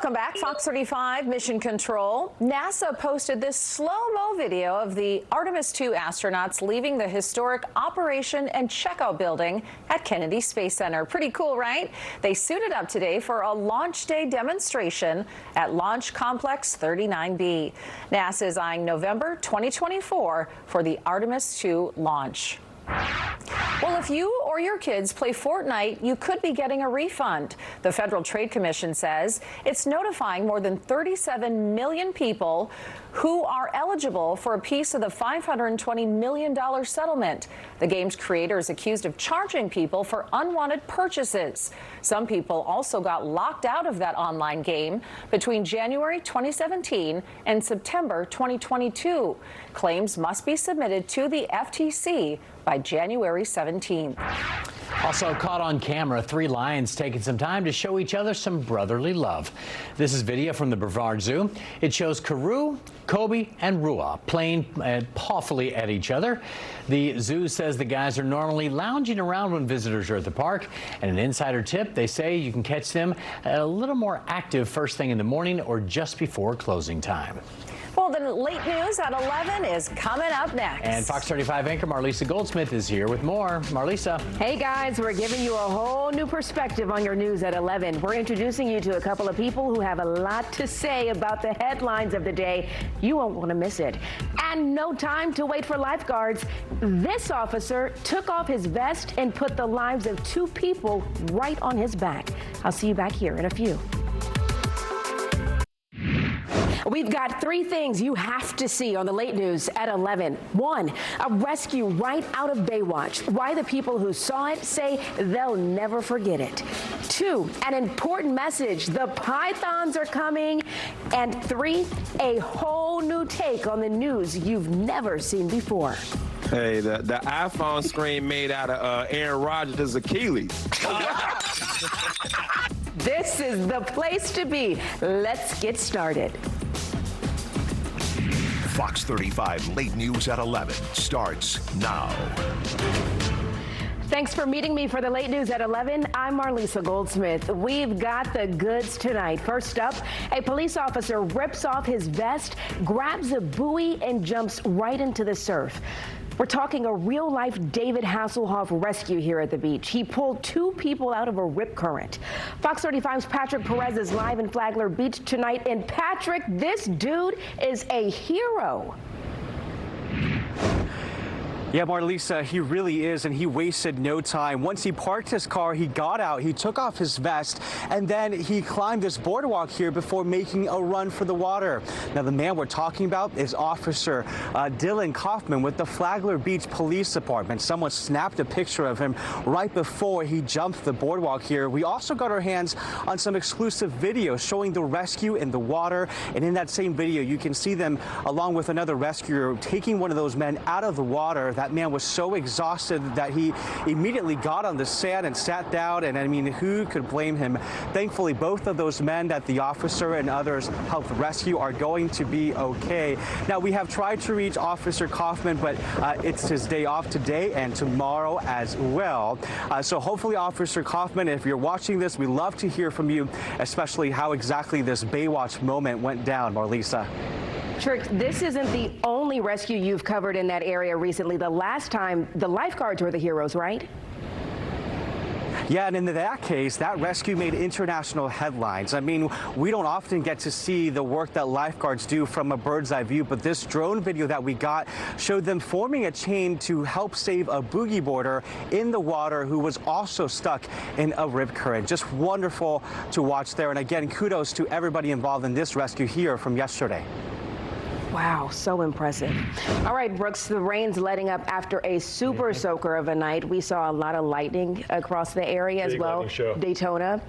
Welcome back, Fox 35 Mission Control. NASA posted this slow-mo video of the Artemis II astronauts leaving the historic Operation and Checkout building at Kennedy Space Center. Pretty cool, right? They suited up today for a launch day demonstration at Launch Complex 39B. NASA is eyeing November 2024 for the Artemis II launch. Well, if you or your kids play Fortnite, you could be getting a refund. The Federal Trade Commission says it's notifying more than 37 million people who are eligible for a piece of the $520 million settlement. The game's creator is accused of charging people for unwanted purchases. Some people also got locked out of that online game between January 2017 and September 2022. Claims must be submitted to the FTC by January 17th. Also caught on camera, 3 lions taking some time to show each other some brotherly love. This is video from the Brevard Zoo. It shows Karoo, Kobe, and Rua playing pawfully at each other. The zoo says the guys are normally lounging around when visitors are at the park. And an insider tip, they say you can catch them a little more active first thing in the morning or just before closing time. Well, the late news at 11 is coming up next. And Fox 35 anchor Marlisa Goldsmith is here with more. Marlisa. Hey guys, we're giving you a whole new perspective on your news at 11. We're introducing you to a couple of people who have a lot to say about the headlines of the day. You won't want to miss it. And no time to wait for lifeguards. This officer took off his vest and put the lives of 2 people right on his back. I'll see you back here in a few. We've got 3 things you have to see on the late news at 11. 1, a rescue right out of Baywatch. Why the people who saw it say they'll never forget it. 2, an important message. The pythons are coming. And 3, a whole new take on the news you've never seen before. Hey, the iPhone screen made out of Aaron Rodgers' Achilles. This is the place to be. Let's get started. Fox 35 Late News at 11 starts now. Thanks for meeting me for the late news at 11. I'm Marlisa Goldsmith. We've got the goods tonight. First up, a police officer rips off his vest, grabs a buoy, and jumps right into the surf. We're talking a real-life David Hasselhoff rescue here at the beach. He pulled 2 people out of a rip current. Fox 35's Patrick Perez is live in Flagler Beach tonight. And Patrick, this dude is a hero. Yeah, Marlisa, he really is, and he wasted no time. Once he parked his car, he got out, he took off his vest, and then he climbed this boardwalk here before making a run for the water. Now, the man we're talking about is Officer Dylan Kaufman with the Flagler Beach Police Department. Someone snapped a picture of him right before he jumped the boardwalk here. We also got our hands on some exclusive video showing the rescue in the water, and in that same video, you can see them along with another rescuer taking one of those men out of the water. That man was so exhausted that he immediately got on the sand and sat down, and I mean, who could blame him? Thankfully, both of those men that the officer and others helped rescue are going to be okay. Now, we have tried to reach Officer Kaufman, but it's his day off today and tomorrow as well. So hopefully, Officer Kaufman, if you're watching this, we love to hear from you, especially how exactly this Baywatch moment went down, Marlisa. Trick, this isn't the only rescue you've covered in that area recently. The last time, the lifeguards were the heroes, right? Yeah, and in that case, that rescue made international headlines. I mean, we don't often get to see the work that lifeguards do from a bird's eye view, but this drone video that we got showed them forming a chain to help save a boogie boarder in the water who was also stuck in a rip current. Just wonderful to watch there. And again, kudos to everybody involved in this rescue here from yesterday. Wow, so impressive. All right, Brooks, the rain's letting up after a super soaker of a night. We saw a lot of lightning across the area as well. Daytona.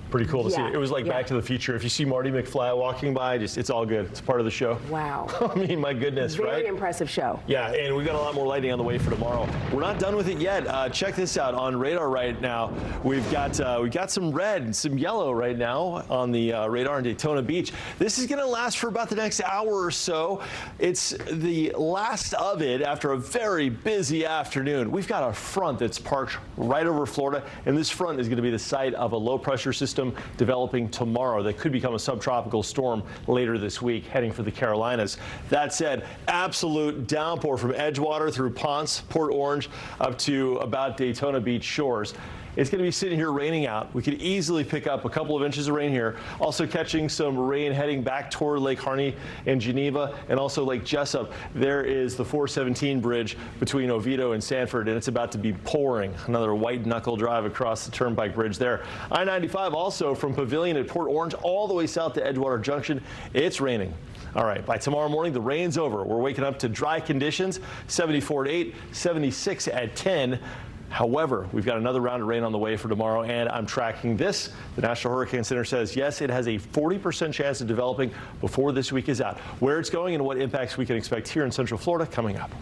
Pretty cool to see. It was like Back to the Future. If you see Marty McFly walking by, it's all good. It's part of the show. Wow. I mean, my goodness, right? Very impressive show. Yeah, and we've got a lot more lighting on the way for tomorrow. We're not done with it yet. Check this out on radar right now. We've got some red and some yellow right now on the radar in Daytona Beach. This is going to last for about the next hour or so. It's the last of it after a very busy afternoon. We've got a front that's parked right over Florida, and this front is going to be the site of a low pressure system system developing tomorrow that could become a subtropical storm later this week, heading for the Carolinas. That said, absolute downpour from Edgewater through Ponce, Port Orange, up to about Daytona Beach shores. It's going to be sitting here raining out. We could easily pick up a couple of inches of rain here. Also catching some rain heading back toward Lake Harney and Geneva, and also Lake Jessup. There is the 417 bridge between Oviedo and Sanford, and it's about to be pouring. Another white knuckle drive across the Turnpike Bridge there. I-95 also from Pavilion at Port Orange all the way south to Edgewater Junction. It's raining. All right, by tomorrow morning, the rain's over. We're waking up to dry conditions, 74 at 8, 76 at 10. However, we've got another round of rain on the way for tomorrow, and I'm tracking this. The National Hurricane Center says, yes, it has a 40% chance of developing before this week is out. Where it's going and what impacts we can expect here in Central Florida coming up.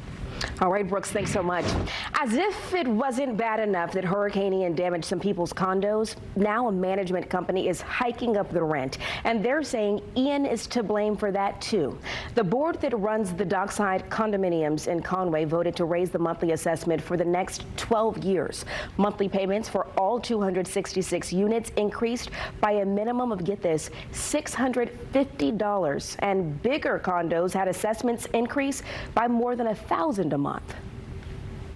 All right, Brooks, thanks so much. As if it wasn't bad enough that Hurricane Ian damaged some people's condos, now a management company is hiking up the rent, and they're saying Ian is to blame for that too. The board that runs the dockside condominiums in Conway voted to raise the monthly assessment for the next 12 years. Monthly payments for all 266 units increased by a minimum of, get this, $650, and bigger condos had assessments increase by more than $1,000 a month.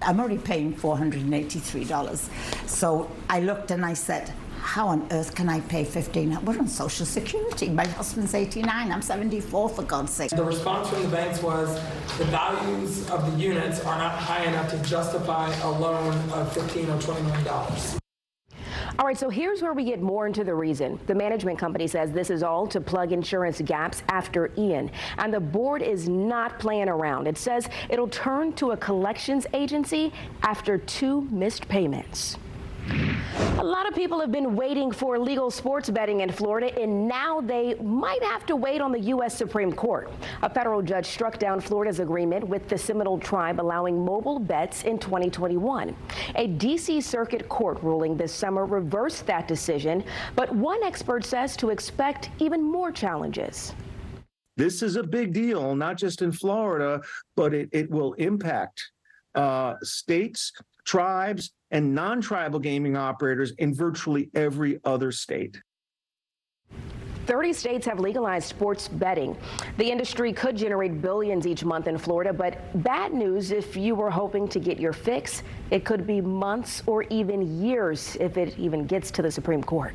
I'm already paying $483. So I looked and I said, how on earth can I pay $1,500? We're on Social Security. My husband's 89. I'm 74, for God's sake. The response from the banks was the values of the units are not high enough to justify a loan of $15 or $20 million. All right, so here's where we get more into the reason. The management company says this is all to plug insurance gaps after Ian, and the board is not playing around. It says it'll turn to a collections agency after 2 missed payments. A lot of people have been waiting for legal sports betting in Florida, and now they might have to wait on the U.S. Supreme Court. A federal judge struck down Florida's agreement with the Seminole tribe allowing mobile bets in 2021. A D.C. Circuit Court ruling this summer reversed that decision, but one expert says to expect even more challenges. This is a big deal, not just in Florida, but it will impact states, tribes, and non-tribal gaming operators in virtually every other state. 30 states have legalized sports betting. The industry could generate billions each month in Florida, but bad news if you were hoping to get your fix. It could be months or even years if it even gets to the Supreme Court.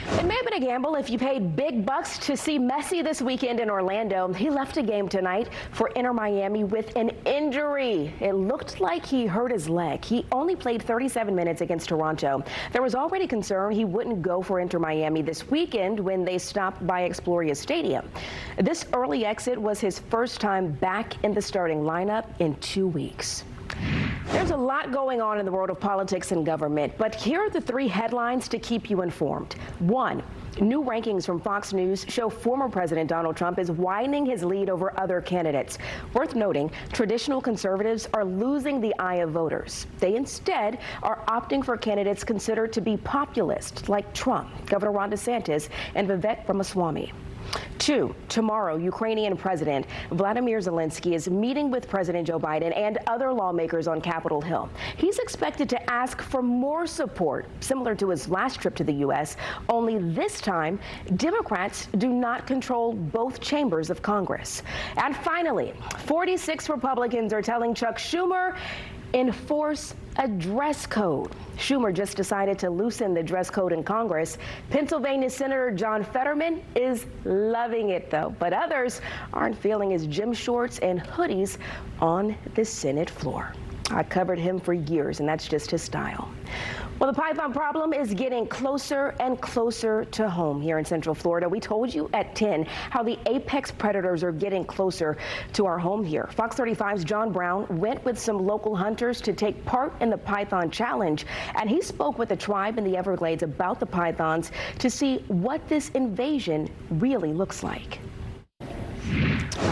It may have been a gamble if you paid big bucks to see Messi this weekend in Orlando. He left a game tonight for Inter Miami with an injury. It looked like he hurt his leg. He only played 37 minutes against Toronto. There was already concern he wouldn't go for Inter Miami this weekend when they stopped by Exploria Stadium. This early exit was his first time back in the starting lineup in 2 weeks. There's a lot going on in the world of politics and government, but here are the 3 headlines to keep you informed. 1, new rankings from Fox News show former President Donald Trump is widening his lead over other candidates. Worth noting, traditional conservatives are losing the eye of voters. They instead are opting for candidates considered to be populist, like Trump, Governor Ron DeSantis, and Vivek Ramaswamy. 2, tomorrow, Ukrainian President Vladimir Zelensky is meeting with President Joe Biden and other lawmakers on Capitol Hill. He's expected to ask for more support, similar to his last trip to the U.S., only this time, Democrats do not control both chambers of Congress. And finally, 46 Republicans are telling Chuck Schumer, enforce a dress code. Schumer just decided to loosen the dress code in Congress. Pennsylvania Senator John Fetterman is loving it, though, but others aren't feeling his gym shorts and hoodies on the Senate floor. I covered him for years, and that's just his style. Well, the python problem is getting closer and closer to home here in Central Florida. We told you at 10 how the apex predators are getting closer to our home here. Fox 35's John Brown went with some local hunters to take part in the Python Challenge, and he spoke with a tribe in the Everglades about the pythons to see what this invasion really looks like.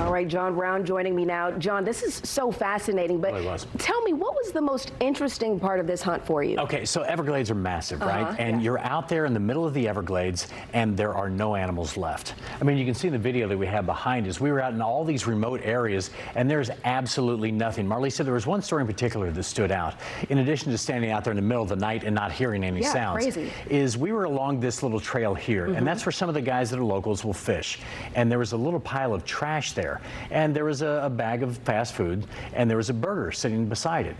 All right, John Brown joining me now. John, this is so fascinating, but tell me, what was the most interesting part of this hunt for you? Okay, so Everglades are massive, right? And you're out there in the middle of the Everglades, and there are no animals left. I mean, you can see in the video that we have behind us, we were out in all these remote areas, and there's absolutely nothing. Marlise said there was one story in particular that stood out. In addition to standing out there in the middle of the night and not hearing any sounds, is we were along this little trail here, and that's where some of the guys that are locals will fish. And there was a little pile of trash there, and there was a bag of fast food, and there was a burger sitting beside it.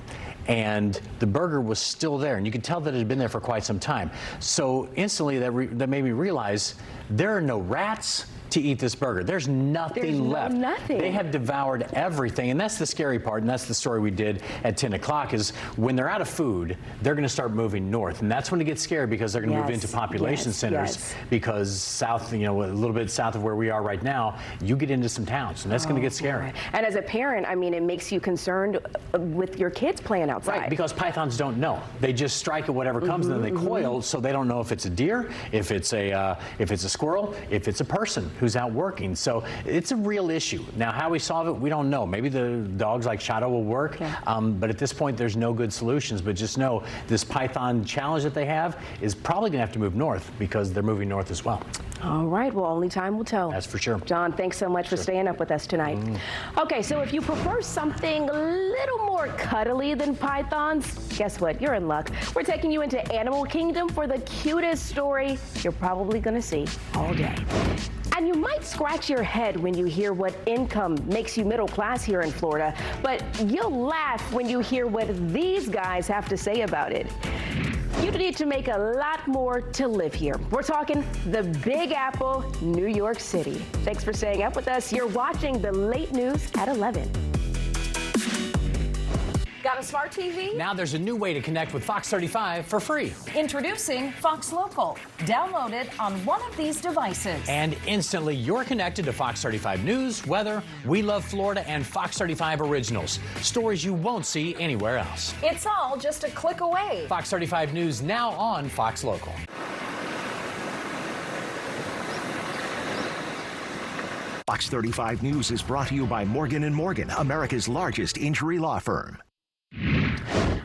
And the burger was still there, and you could tell that it had been there for quite some time. So instantly that made me realize there are no rats to eat this burger. There's nothing left. Nothing. They have devoured everything, and that's the scary part, and that's the story we did at 10 o'clock, is when they're out of food, they're going to start moving north, and that's when it gets scary, because they're going to move into population centers, because south, you know, a little bit south of where we are right now, you get into some towns, and that's going to get scary. And as a parent, I mean, it makes you concerned with your kids playing outside. Right, because pythons don't know. They just strike at whatever comes, and then they coil, so they don't know if it's a deer, if it's a squirrel, if it's a person who's out working. So it's a real issue. Now, how we solve it, we don't know. Maybe the dogs like Shadow will work, but at this point, there's no good solutions. But just know this python challenge that they have is probably going to have to move north, because they're moving north as well. All right, well, only time will tell. That's for sure. John, thanks so much for staying up with us tonight. Okay, so if you prefer something a little more cuddly than pythons, guess what? You're in luck. We're taking you into Animal Kingdom for the cutest story you're probably going to see all day. And you might scratch your head when you hear what income makes you middle class here in Florida, but you'll laugh when you hear what these guys have to say about it. You need to make a lot more to live here. We're talking the Big Apple, New York City. Thanks for staying up with us. You're watching the Late News at 11. Got a smart TV? Now there's a new way to connect with Fox 35 for free. Introducing Fox Local. Download it on one of these devices. And instantly you're connected to Fox 35 News, weather, We Love Florida, and Fox 35 Originals. Stories you won't see anywhere else. It's all just a click away. Fox 35 News now on Fox Local. Fox 35 News is brought to you by Morgan & Morgan, America's largest injury law firm.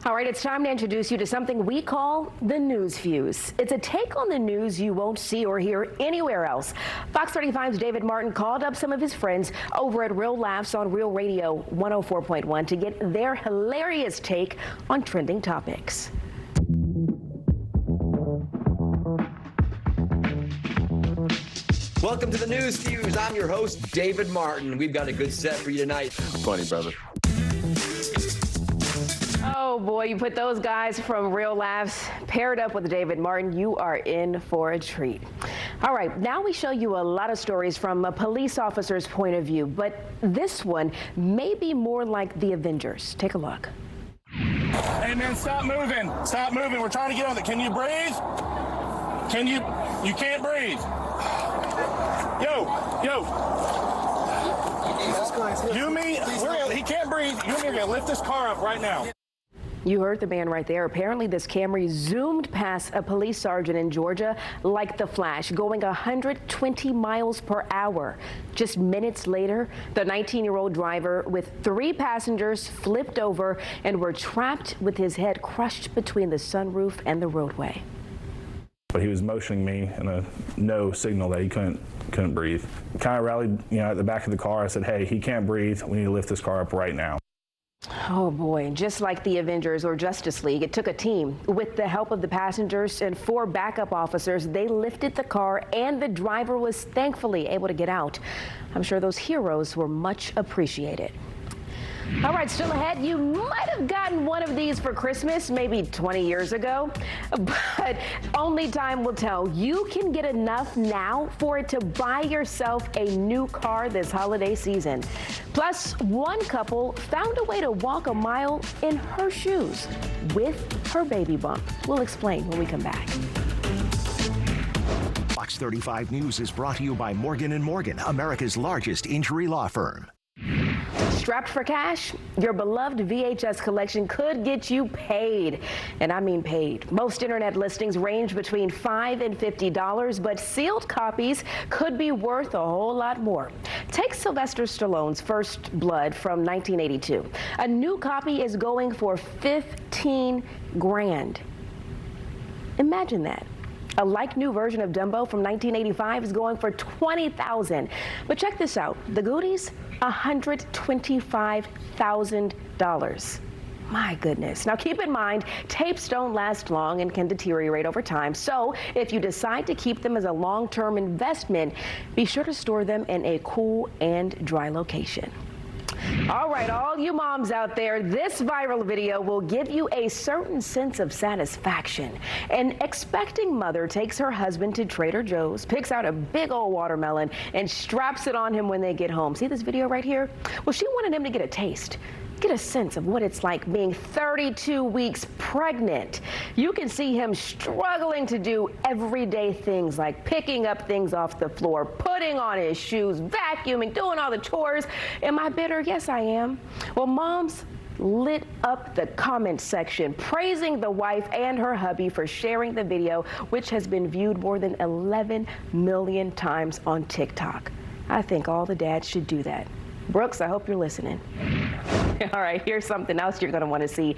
All right, it's time to introduce you to something we call the News Fuse. It's a take on the news you won't see or hear anywhere else. Fox 35's David Martin called up some of his friends over at Real Laughs on Real Radio 104.1 to get their hilarious take on trending topics. Welcome to the News Fuse. I'm your host, David Martin. We've got a good set for you tonight. Funny, brother. Oh boy, you put those guys from Real Laughs paired up with David Martin, you are in for a treat. All right, now we show you a lot of stories from a police officer's point of view, but this one may be more like the Avengers. Take a look. Hey man, stop moving. Stop moving. We're trying to get on it. Can you breathe? Can you? You can't breathe. Yo. You me? He can't breathe. You and me are gonna lift this car up right now. You heard the man right there. Apparently, this Camry zoomed past a police sergeant in Georgia like the Flash, going 120 miles per hour. Just minutes later, the 19-year-old driver with 3 passengers flipped over and were trapped with his head crushed between the sunroof and the roadway. But he was motioning me in a no signal that he couldn't breathe. Kind of rallied, at the back of the car. I said, hey, he can't breathe. We need to lift this car up right now. Oh boy, just like the Avengers or Justice League, it took a team. With the help of the passengers and 4 backup officers, they lifted the car and the driver was thankfully able to get out. I'm sure those heroes were much appreciated. All right, still ahead, you might have gotten one of these for Christmas maybe 20 years ago, but only time will tell. You can get enough now for it to buy yourself a new car this holiday season. Plus, one couple found a way to walk a mile in her shoes with her baby bump. We'll explain when we come back. Fox 35 News is brought to you by Morgan & Morgan, America's largest injury law firm. Strapped for cash? Your beloved VHS collection could get you paid. And I mean paid. Most internet listings range between $5 and $50, but sealed copies could be worth a whole lot more. Take Sylvester Stallone's First Blood from 1982. A new copy is going for $15 grand. Imagine that. A like-new version of Dumbo from 1985 is going for $20,000. But check this out. The Goonies, $125,000. My goodness. Now keep in mind, tapes don't last long and can deteriorate over time. So if you decide to keep them as a long-term investment, be sure to store them in a cool and dry location. All right, all you moms out there, this viral video will give you a certain sense of satisfaction. An expecting mother takes her husband to Trader Joe's, picks out a big old watermelon, and straps it on him when they get home. See this video right here? Well, she wanted him to get a taste. Get a sense of what it's like being 32 weeks pregnant. You can see him struggling to do everyday things like picking up things off the floor, putting on his shoes, vacuuming, doing all the chores. Am I bitter? Yes, I am. Well, moms lit up the comment section, praising the wife and her hubby for sharing the video, which has been viewed more than 11 million times on TikTok. I think all the dads should do that. Brooks, I hope you're listening. All right, here's something else you're going to want to see.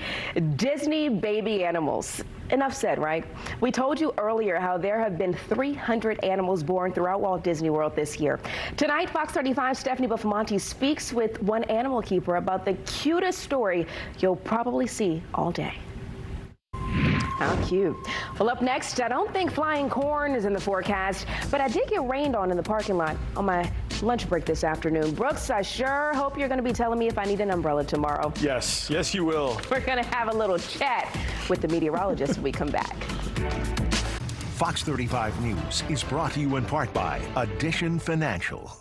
Disney baby animals. Enough said, right? We told you earlier how there have been 300 animals born throughout Walt Disney World this year. Tonight, Fox 35's Stephanie Buffamonte speaks with one animal keeper about the cutest story you'll probably see all day. How cute. Well, up next, I don't think flying corn is in the forecast, but I did get rained on in the parking lot on my lunch break this afternoon. Brooks, I sure hope you're going to be telling me if I need an umbrella tomorrow. Yes, you will. We're going to have a little chat with the meteorologist when we come back. Fox 35 News is brought to you in part by Addition Financial.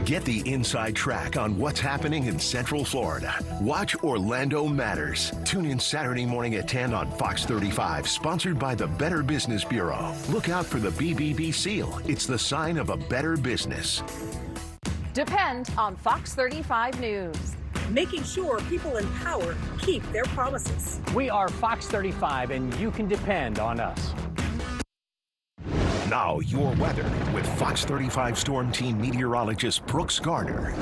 Get the inside track on what's happening in Central Florida. Watch Orlando Matters. Tune in Saturday morning at 10 on Fox 35, sponsored by the Better Business Bureau. Look out for the BBB seal. It's the sign of a better business. Depend on Fox 35 News. Making sure people in power keep their promises. We are Fox 35, and you can depend on us. Now, your weather with Fox 35 Storm Team meteorologist Brooks Garner.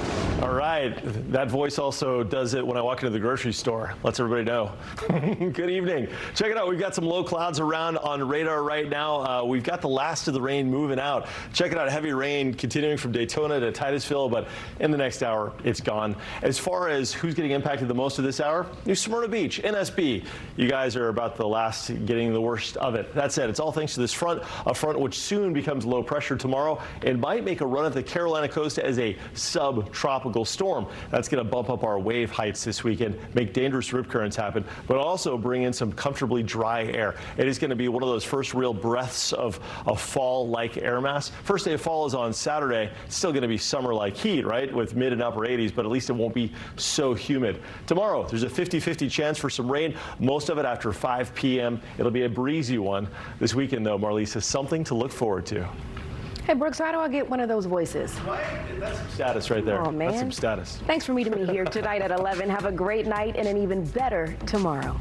All right. That voice also does it when I walk into the grocery store. Lets everybody know. Good evening. Check it out. We've got some low clouds around on radar right now. We've got the last of the rain moving out. Check it out. Heavy rain continuing from Daytona to Titusville, but in the next hour, it's gone. As far as who's getting impacted the most of this hour, New Smyrna Beach, NSB. You guys are about the last getting the worst of it. That said, it's all thanks to this front, a front which soon becomes low pressure tomorrow and might make a run at the Carolina coast as a subtropical storm. That's going to bump up our wave heights this weekend, make dangerous rip currents happen, but also bring in some comfortably dry air. It is going to be one of those first real breaths of a fall-like air mass. First day of fall is on Saturday. It's still going to be summer-like heat, right, with mid and upper 80s, but at least it won't be so humid. Tomorrow, there's a 50-50 chance for some rain, most of it after 5 p.m. It'll be a breezy one. This weekend, though, Marlisa, something to look forward to. Hey, Brooks, how do I get one of those voices? Right? That's some status right there. Oh, man. That's some status. Thanks for meeting me here tonight at 11. Have a great night and an even better tomorrow.